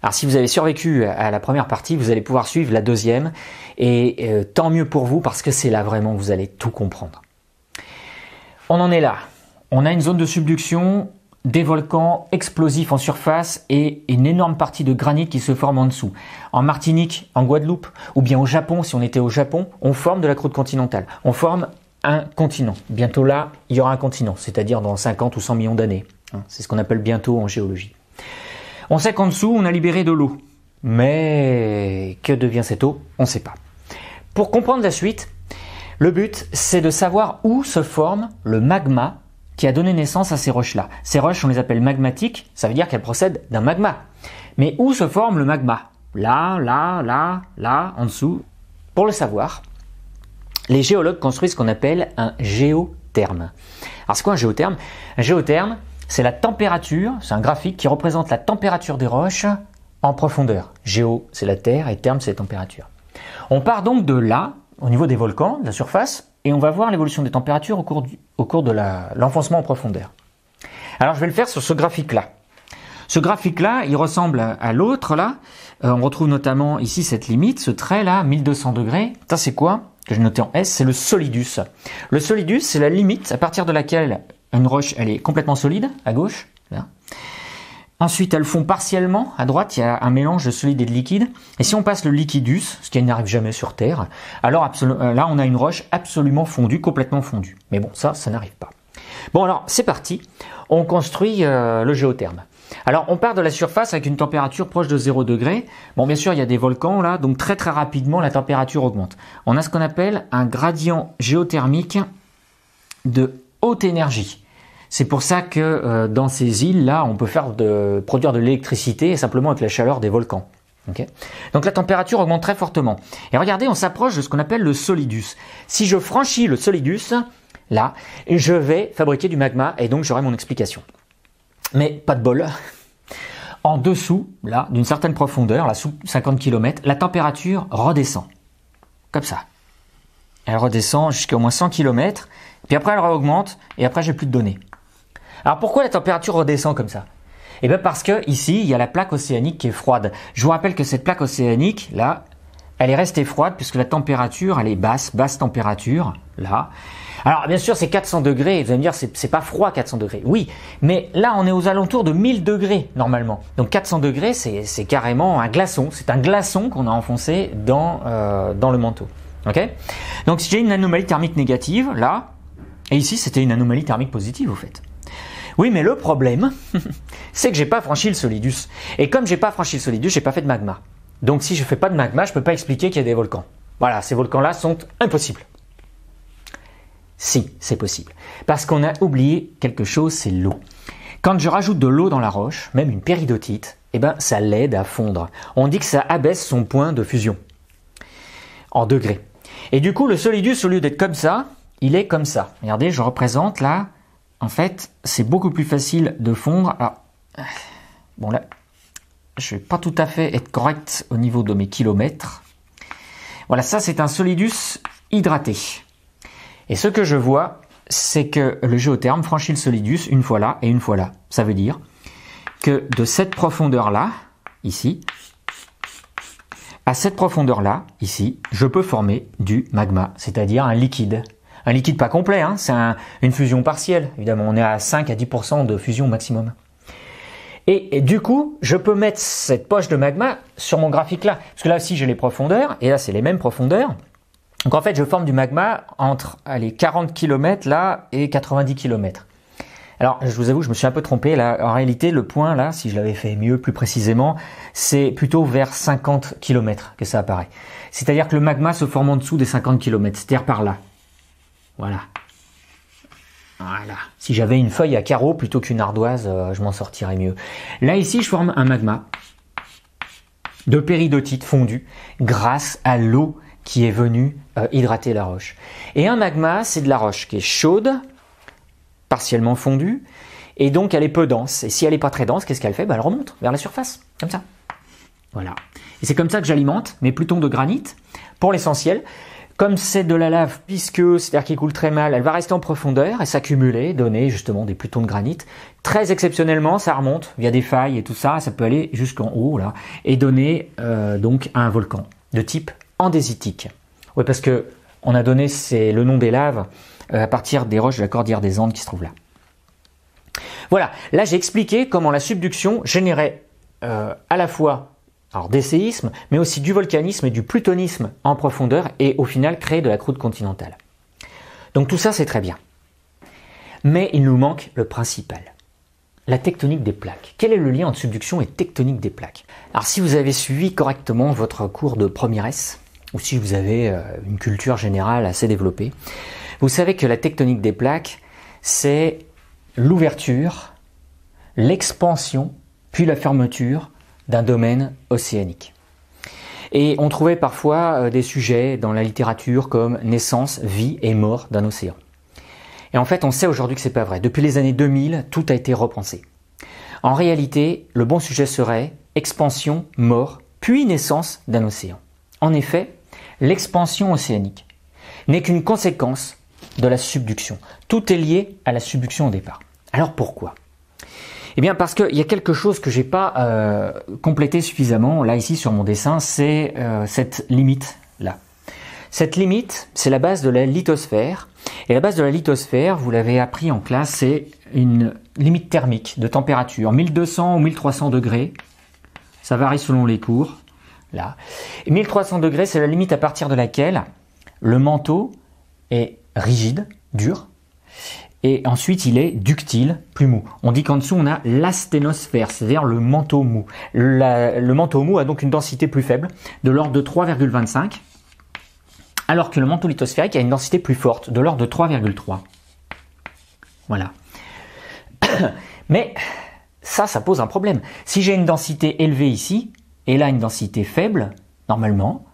Alors si vous avez survécu à la première partie, vous allez pouvoir suivre la deuxième et tant mieux pour vous parce que c'est là vraiment que vous allez tout comprendre. On en est là. On a une zone de subduction, des volcans explosifs en surface et une énorme partie de granit qui se forme en dessous. En Martinique, en Guadeloupe ou bien au Japon, si on était au Japon, on forme de la croûte continentale. On forme un continent. Bientôt là, il y aura un continent, c'est-à-dire dans 50 ou 100 millions d'années. C'est ce qu'on appelle bientôt en géologie. On sait qu'en dessous, on a libéré de l'eau. Mais que devient cette eau? On ne sait pas. Pour comprendre la suite, le but, c'est de savoir où se forme le magma qui a donné naissance à ces roches-là. Ces roches, on les appelle magmatiques, ça veut dire qu'elles procèdent d'un magma. Mais où se forme le magma? Là, là, là, là, en dessous. Pour le savoir, les géologues construisent ce qu'on appelle un géotherme. Alors c'est quoi un géotherme? Un géotherme, c'est la température, c'est un graphique qui représente la température des roches en profondeur. Géo, c'est la terre et therme, c'est la température. On part donc de là, au niveau des volcans, de la surface, et on va voir l'évolution des températures au cours de l'enfoncement en profondeur. Alors je vais le faire sur ce graphique-là. Ce graphique-là, il ressemble à l'autre là. On retrouve notamment ici cette limite, ce trait-là, 1200 degrés. Ça c'est quoi? Que j'ai noté en S, c'est le solidus. Le solidus, c'est la limite à partir de laquelle une roche, elle est complètement solide, à gauche. Là. Ensuite, elles fond partiellement. À droite, il y a un mélange de solide et de liquide. Et si on passe le liquidus, ce qui n'arrive jamais sur Terre, alors là, on a une roche absolument fondue, complètement fondue. Mais bon, ça n'arrive pas. Bon, alors, c'est parti. On construit le géotherme. Alors, on part de la surface avec une température proche de 0 degré. Bon, bien sûr, il y a des volcans là, donc très très rapidement, la température augmente. On a ce qu'on appelle un gradient géothermique de haute énergie. C'est pour ça que dans ces îles-là, on peut produire de l'électricité simplement avec la chaleur des volcans. Okay. Donc la température augmente très fortement. Et regardez, on s'approche de ce qu'on appelle le solidus. Si je franchis le solidus, là, je vais fabriquer du magma et donc j'aurai mon explication. Mais pas de bol. En dessous, là, d'une certaine profondeur, là, sous 50 km, la température redescend. Comme ça. Elle redescend jusqu'à au moins 100 km, puis après elle augmente, et après j'ai plus de données. Alors pourquoi la température redescend comme ça? Eh bien parce que ici, il y a la plaque océanique qui est froide. Je vous rappelle que cette plaque océanique, là, elle est restée froide puisque la température, elle est basse température, là. Alors bien sûr, c'est 400 degrés, vous allez me dire, c'est pas froid 400 degrés. Oui, mais là, on est aux alentours de 1000 degrés normalement. Donc 400 degrés, c'est carrément un glaçon. C'est un glaçon qu'on a enfoncé dans le manteau. Okay. Donc si j'ai une anomalie thermique négative, là, et ici, c'était une anomalie thermique positive, au fait. Oui, mais le problème, c'est que j'ai pas franchi le solidus. Et comme j'ai pas franchi le solidus, j'ai pas fait de magma. Donc si je fais pas de magma, je peux pas expliquer qu'il y a des volcans. Voilà, ces volcans-là sont impossibles. Si, c'est possible. Parce qu'on a oublié quelque chose, c'est l'eau. Quand je rajoute de l'eau dans la roche, même une péridotite, eh ben, ça l'aide à fondre. On dit que ça abaisse son point de fusion en degrés. Et du coup, le solidus, au lieu d'être comme ça, il est comme ça. Regardez, je représente là. En fait, c'est beaucoup plus facile de fondre. Alors, bon là, je vais pas tout à fait être correct au niveau de mes kilomètres. Voilà, ça c'est un solidus hydraté. Et ce que je vois, c'est que le géotherme franchit le solidus une fois là et une fois là. Ça veut dire que de cette profondeur-là, ici, à cette profondeur-là, ici, je peux former du magma, c'est-à-dire un liquide. Un liquide pas complet, hein, c'est une fusion partielle. Évidemment, on est à 5 à 10% de fusion maximum. Et du coup, je peux mettre cette poche de magma sur mon graphique là. Parce que là aussi, j'ai les profondeurs, et là, c'est les mêmes profondeurs. Donc en fait, je forme du magma entre 40 km là et 90 km. Alors, je vous avoue, je me suis un peu trompé. Là, en réalité, le point là, si je l'avais fait mieux, plus précisément, c'est plutôt vers 50 km que ça apparaît. C'est-à-dire que le magma se forme en dessous des 50 km, c'est-à-dire par là. Voilà. Voilà. Si j'avais une feuille à carreaux plutôt qu'une ardoise, je m'en sortirais mieux. Là, ici, je forme un magma de péridotite fondue grâce à l'eau qui est venue hydrater la roche. Et un magma, c'est de la roche qui est chaude, partiellement fondue, et donc elle est peu dense. Et si elle n'est pas très dense, qu'est-ce qu'elle fait? Elle remonte vers la surface, comme ça. Voilà. Et c'est comme ça que j'alimente mes plutons de granit, pour l'essentiel. Comme c'est de la lave visqueuse, c'est-à-dire qui coule très mal, elle va rester en profondeur et s'accumuler, donner justement des plutons de granit. Très exceptionnellement, ça remonte via des failles et tout ça, ça peut aller jusqu'en haut là, et donner donc un volcan de type andésitique. Oui, parce que on a donné le nom des laves à partir des roches de la cordillère des Andes qui se trouvent là. Voilà, là j'ai expliqué comment la subduction générait à la fois des séismes, mais aussi du volcanisme et du plutonisme en profondeur et au final créer de la croûte continentale. Donc tout ça c'est très bien. Mais il nous manque le principal, la tectonique des plaques. Quel est le lien entre subduction et tectonique des plaques? Alors si vous avez suivi correctement votre cours de première S, ou si vous avez une culture générale assez développée, vous savez que la tectonique des plaques, c'est l'ouverture, l'expansion, puis la fermeture d'un domaine océanique. Et on trouvait parfois des sujets dans la littérature comme naissance, vie et mort d'un océan. Et en fait, on sait aujourd'hui que c'est pas vrai. Depuis les années 2000, tout a été repensé. En réalité, le bon sujet serait expansion, mort, puis naissance d'un océan. En effet, l'expansion océanique n'est qu'une conséquence de la subduction. Tout est lié à la subduction au départ. Alors pourquoi ? Eh bien parce qu'il y a quelque chose que j'ai pas complété suffisamment là ici sur mon dessin, c'est cette limite là. Cette limite, c'est la base de la lithosphère. Et la base de la lithosphère, vous l'avez appris en classe, c'est une limite thermique de température, 1200 ou 1300 degrés. Ça varie selon les cours. Là. Et 1300 degrés, c'est la limite à partir de laquelle le manteau est rigide, dur. Et ensuite, il est ductile, plus mou. On dit qu'en dessous, on a l'asténosphère, c'est-à-dire le manteau mou. Le manteau mou a donc une densité plus faible, de l'ordre de 3,25, alors que le manteau lithosphérique a une densité plus forte, de l'ordre de 3,3. Voilà. Mais ça pose un problème. Si j'ai une densité élevée ici, et là une densité faible, normalement,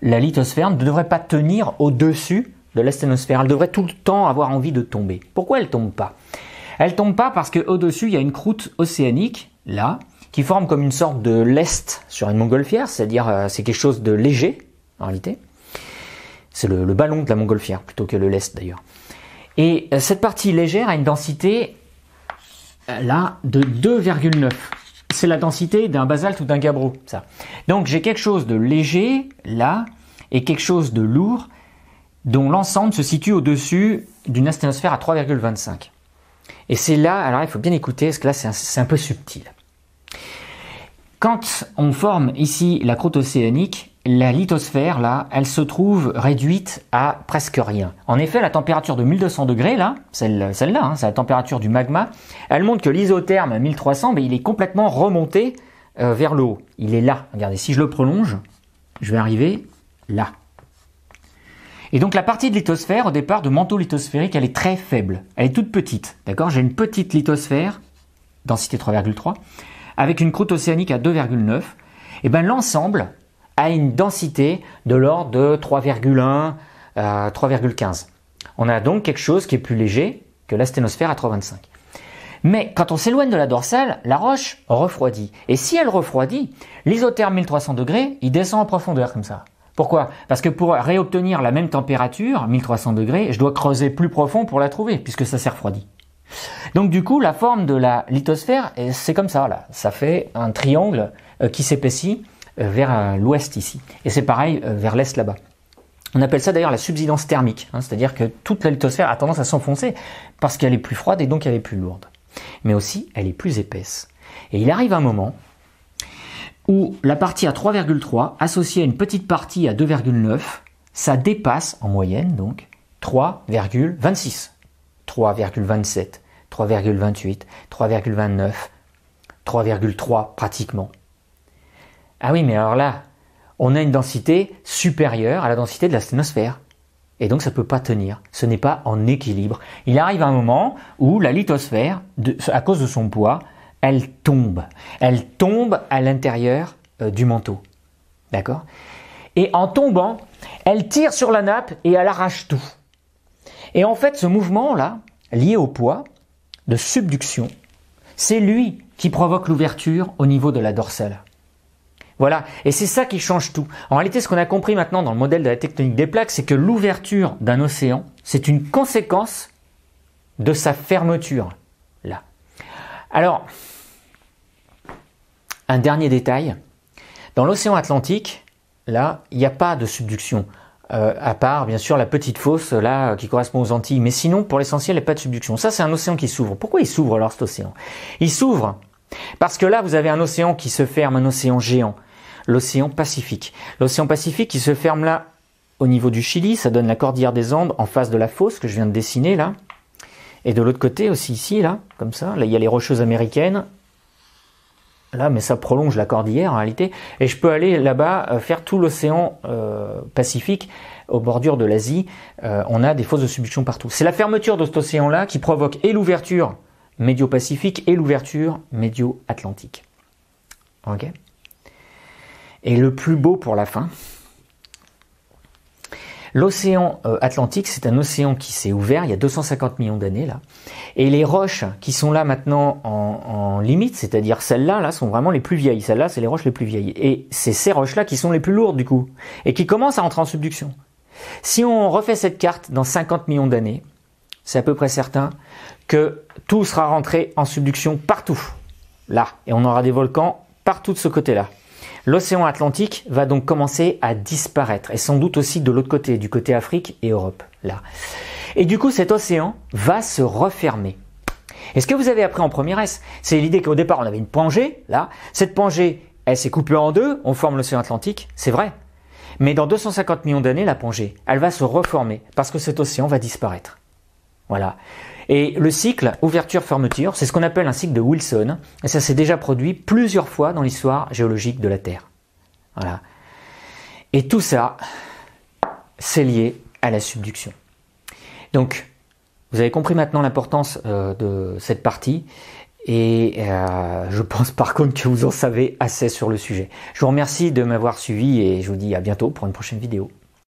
la lithosphère ne devrait pas tenir au-dessus de l'asténosphère. Elle devrait tout le temps avoir envie de tomber. Pourquoi elle ne tombe pas? Elle ne tombe pas parce qu'au-dessus, il y a une croûte océanique, là, qui forme comme une sorte de lest sur une montgolfière, c'est-à-dire c'est quelque chose de léger, en réalité. C'est le ballon de la montgolfière, plutôt que le lest d'ailleurs. Et cette partie légère a une densité, là, de 2,9. C'est la densité d'un basalte ou d'un gabbro, ça. Donc j'ai quelque chose de léger, là, et quelque chose de lourd, dont l'ensemble se situe au-dessus d'une asténosphère à 3,25. Et c'est là, alors il faut bien écouter, parce que là c'est un peu subtil. Quand on forme ici la croûte océanique, la lithosphère, là, elle se trouve réduite à presque rien. En effet, la température de 1200 degrés, là, celle-là, c'est la température du magma, elle montre que l'isotherme 1300, il est complètement remonté vers le haut. Il est là. Regardez, si je le prolonge, je vais arriver là. Et donc la partie de lithosphère, au départ, de manteau lithosphérique, elle est très faible. Elle est toute petite. D'accord ? J'ai une petite lithosphère, densité 3,3, avec une croûte océanique à 2,9. Et bien l'ensemble a une densité de l'ordre de 3,1 à 3,15. On a donc quelque chose qui est plus léger que l'asténosphère à 3,25. Mais quand on s'éloigne de la dorsale, la roche refroidit. Et si elle refroidit, l'isotherme 1300 degrés, il descend en profondeur comme ça. Pourquoi? Parce que pour réobtenir la même température, 1300 degrés, je dois creuser plus profond pour la trouver, puisque ça s'est refroidi. Donc du coup, la forme de la lithosphère, c'est comme ça, là. Ça fait un triangle qui s'épaissit vers l'ouest ici. Et c'est pareil vers l'est là-bas. On appelle ça d'ailleurs la subsidence thermique, c'est-à-dire que toute la lithosphère a tendance à s'enfoncer parce qu'elle est plus froide et donc elle est plus lourde. Mais aussi, elle est plus épaisse. Et il arrive un moment où la partie à 3,3 associée à une petite partie à 2,9, ça dépasse en moyenne donc 3,26, 3,27, 3,28, 3,29, 3,3 pratiquement. Ah oui, mais alors là, on a une densité supérieure à la densité de l'asténosphère. Et donc ça ne peut pas tenir, ce n'est pas en équilibre. Il arrive un moment où la lithosphère, à cause de son poids, elle tombe à l'intérieur du manteau. D'accord ? Et en tombant, elle tire sur la nappe et elle arrache tout. Et en fait, ce mouvement-là, lié au poids de subduction, c'est lui qui provoque l'ouverture au niveau de la dorsale. Voilà, et c'est ça qui change tout. En réalité, ce qu'on a compris maintenant dans le modèle de la tectonique des plaques, c'est que l'ouverture d'un océan, c'est une conséquence de sa fermeture, là. Alors, un dernier détail, dans l'océan Atlantique, là, il n'y a pas de subduction, à part, bien sûr, la petite fosse, là, qui correspond aux Antilles, mais sinon, pour l'essentiel, il n'y a pas de subduction. Ça, c'est un océan qui s'ouvre. Pourquoi il s'ouvre, alors, cet océan? Il s'ouvre parce que là, vous avez un océan qui se ferme, un océan géant, l'océan Pacifique. L'océan Pacifique qui se ferme là, au niveau du Chili, ça donne la cordillère des Andes, en face de la fosse que je viens de dessiner, là. Et de l'autre côté aussi, ici, là, comme ça, là, il y a les Rocheuses américaines. Là, mais ça prolonge la cordillère, en réalité. Et je peux aller là-bas, faire tout l'océan Pacifique, aux bordures de l'Asie. On a des fosses de subduction partout. C'est la fermeture de cet océan-là qui provoque et l'ouverture médio-pacifique et l'ouverture médio-atlantique. Ok ? Et le plus beau pour la fin, l'océan Atlantique, c'est un océan qui s'est ouvert il y a 250 millions d'années là, et les roches qui sont là maintenant en limite, c'est-à-dire celles-là là, sont vraiment les plus vieilles. Celles-là, c'est les roches les plus vieilles, et c'est ces roches-là qui sont les plus lourdes du coup, et qui commencent à entrer en subduction. Si on refait cette carte dans 50 millions d'années, c'est à peu près certain que tout sera rentré en subduction partout, là, et on aura des volcans partout de ce côté-là. L'océan Atlantique va donc commencer à disparaître, et sans doute aussi de l'autre côté, du côté Afrique et Europe, là. Et du coup, cet océan va se refermer. Et ce que vous avez appris en première S, c'est l'idée qu'au départ, on avait une Pangée, là. Cette Pangée, elle s'est coupée en deux, on forme l'océan Atlantique, c'est vrai. Mais dans 250 millions d'années, la Pangée, elle va se reformer, parce que cet océan va disparaître. Voilà. Et le cycle ouverture-fermeture, c'est ce qu'on appelle un cycle de Wilson. Et ça s'est déjà produit plusieurs fois dans l'histoire géologique de la Terre. Voilà. Et tout ça, c'est lié à la subduction. Donc, vous avez compris maintenant l'importance de cette partie. Et je pense par contre que vous en savez assez sur le sujet. Je vous remercie de m'avoir suivi et je vous dis à bientôt pour une prochaine vidéo.